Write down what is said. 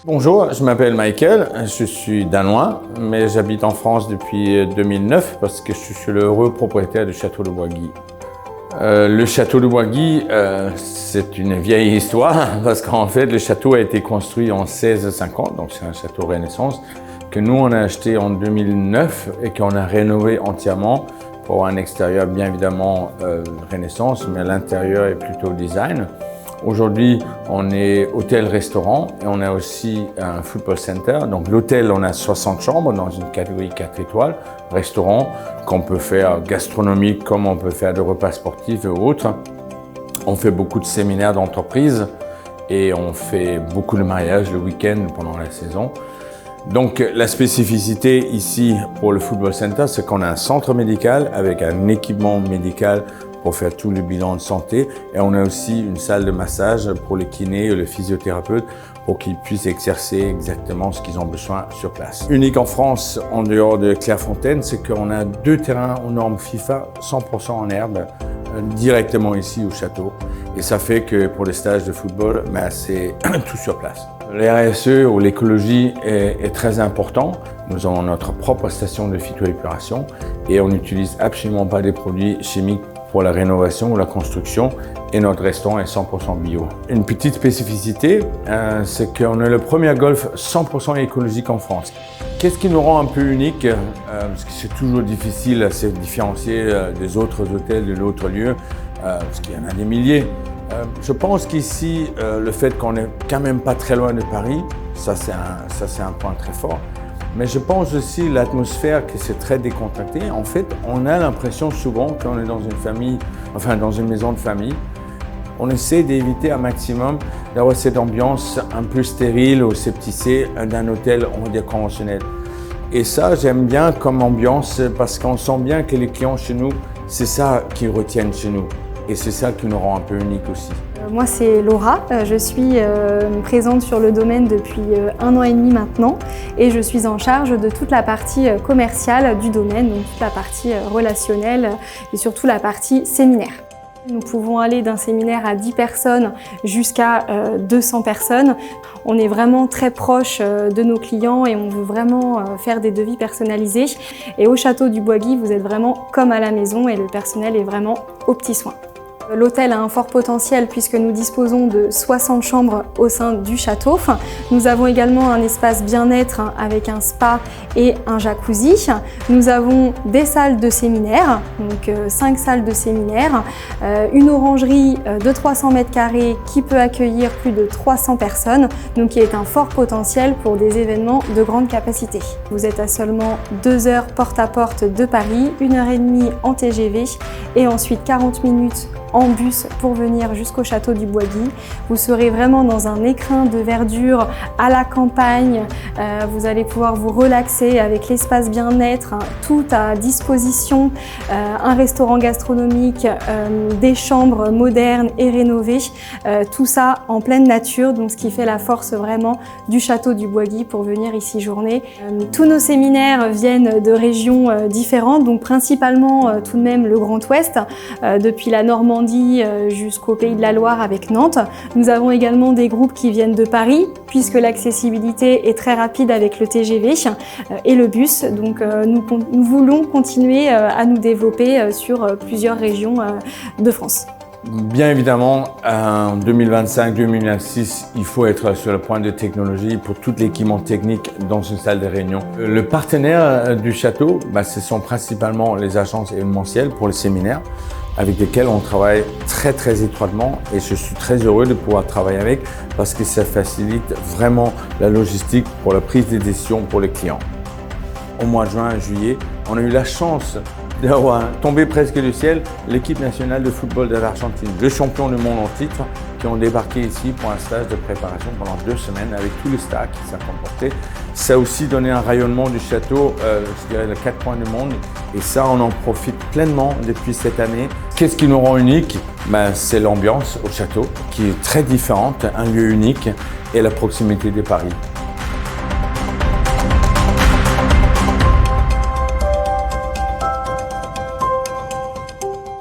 Bonjour, je m'appelle Michael, je suis danois, mais j'habite en France depuis 2009 parce que je suis le heureux propriétaire du château de Boisguy. Le château de Boisguy, c'est une vieille histoire parce qu'en fait, le château a été construit en 1650, donc c'est un château Renaissance que nous on a acheté en 2009 et qu'on a rénové entièrement pour un extérieur bien évidemment Renaissance, mais l'intérieur est plutôt design. Aujourd'hui, on est hôtel-restaurant et on a aussi un football center. Donc l'hôtel, on a 60 chambres dans une catégorie 4 étoiles. Restaurant, qu'on peut faire gastronomique comme on peut faire des repas sportifs et autres. On fait beaucoup de séminaires d'entreprise et on fait beaucoup de mariages le week-end pendant la saison. Donc la spécificité ici pour le football center, c'est qu'on a un centre médical avec un équipement médical pour faire tout le bilan de santé. Et on a aussi une salle de massage pour les kinés et les physiothérapeutes pour qu'ils puissent exercer exactement ce qu'ils ont besoin sur place. Unique en France, en dehors de Clairefontaine, c'est qu'on a 2 terrains aux normes FIFA 100% en herbe directement ici au château. Et ça fait que pour les stages de football, c'est tout sur place. Le RSE ou l'écologie est très important. Nous avons notre propre station de phytoépuration et on n'utilise absolument pas des produits chimiques pour la rénovation ou la construction et notre restaurant est 100% bio. Une petite spécificité, c'est qu'on est le premier golf 100% écologique en France. Qu'est-ce qui nous rend un peu unique? Parce que c'est toujours difficile à se différencier des autres hôtels, de l'autre lieu, parce qu'il y en a des milliers. Je pense qu'ici, le fait qu'on n'est quand même pas très loin de Paris, ça c'est un point très fort. Mais je pense aussi l'atmosphère que c'est très décontracté. En fait, on a l'impression souvent qu'on est dans une famille, enfin dans une maison de famille. On essaie d'éviter un maximum d'avoir cette ambiance un peu stérile ou aseptisée d'un hôtel, on va dire, conventionnel. Et ça, j'aime bien comme ambiance parce qu'on sent bien que les clients chez nous, c'est ça qu'ils retiennent chez nous. Et c'est ça qui nous rend un peu unique aussi. Moi, c'est Laura. Je suis présente sur le domaine depuis 1 an et demi maintenant et je suis en charge de toute la partie commerciale du domaine, donc toute la partie relationnelle et surtout la partie séminaire. Nous pouvons aller d'un séminaire à 10 personnes jusqu'à 200 personnes. On est vraiment très proche de nos clients et on veut vraiment faire des devis personnalisés. Et au château du Boisguy, vous êtes vraiment comme à la maison et le personnel est vraiment aux petits soins. L'hôtel a un fort potentiel puisque nous disposons de 60 chambres au sein du château. Nous avons également un espace bien-être avec un spa et un jacuzzi. Nous avons des salles de séminaire, donc 5 salles de séminaire, une orangerie de 300 m² qui peut accueillir plus de 300 personnes, donc qui est un fort potentiel pour des événements de grande capacité. Vous êtes à seulement 2 heures porte à porte de Paris, 1h30 en TGV et ensuite 40 minutes en bus pour venir jusqu'au château du Boisguy. Vous serez vraiment dans un écrin de verdure à la campagne. Vous allez pouvoir vous relaxer avec l'espace bien-être, tout à disposition, un restaurant gastronomique, des chambres modernes et rénovées, tout ça en pleine nature, donc ce qui fait la force vraiment du château du Boisguy pour venir ici journer. Tous nos séminaires viennent de régions différentes, donc principalement tout de même le Grand Ouest, depuis la Normandie jusqu'au Pays de la Loire avec Nantes. Nous avons également des groupes qui viennent de Paris puisque l'accessibilité est très rapide avec le TGV et le bus. Donc nous voulons continuer à nous développer sur plusieurs régions de France. Bien évidemment, en 2025-2026, il faut être sur le point de technologie pour tout l'équipement technique dans une salle de réunion. Le partenaire du château, ce sont principalement les agences événementielles pour les séminaires avec lesquelles on travaille très étroitement et je suis très heureux de pouvoir travailler avec parce que ça facilite vraiment la logistique pour la prise de décision pour les clients. Au mois de juin et juillet, on a eu la chance d'avoir tombé presque du ciel l'équipe nationale de football de l'Argentine, le champion du monde en titre, qui ont débarqué ici pour un stage de préparation pendant 2 semaines avec tous les stars qui s'est comporté. Ça a aussi donné un rayonnement du château, je dirais, les 4 coins du monde. Et ça, on en profite pleinement depuis cette année. Qu'est-ce qui nous rend unique? C'est l'ambiance au château, qui est très différente, un lieu unique, et la proximité de Paris.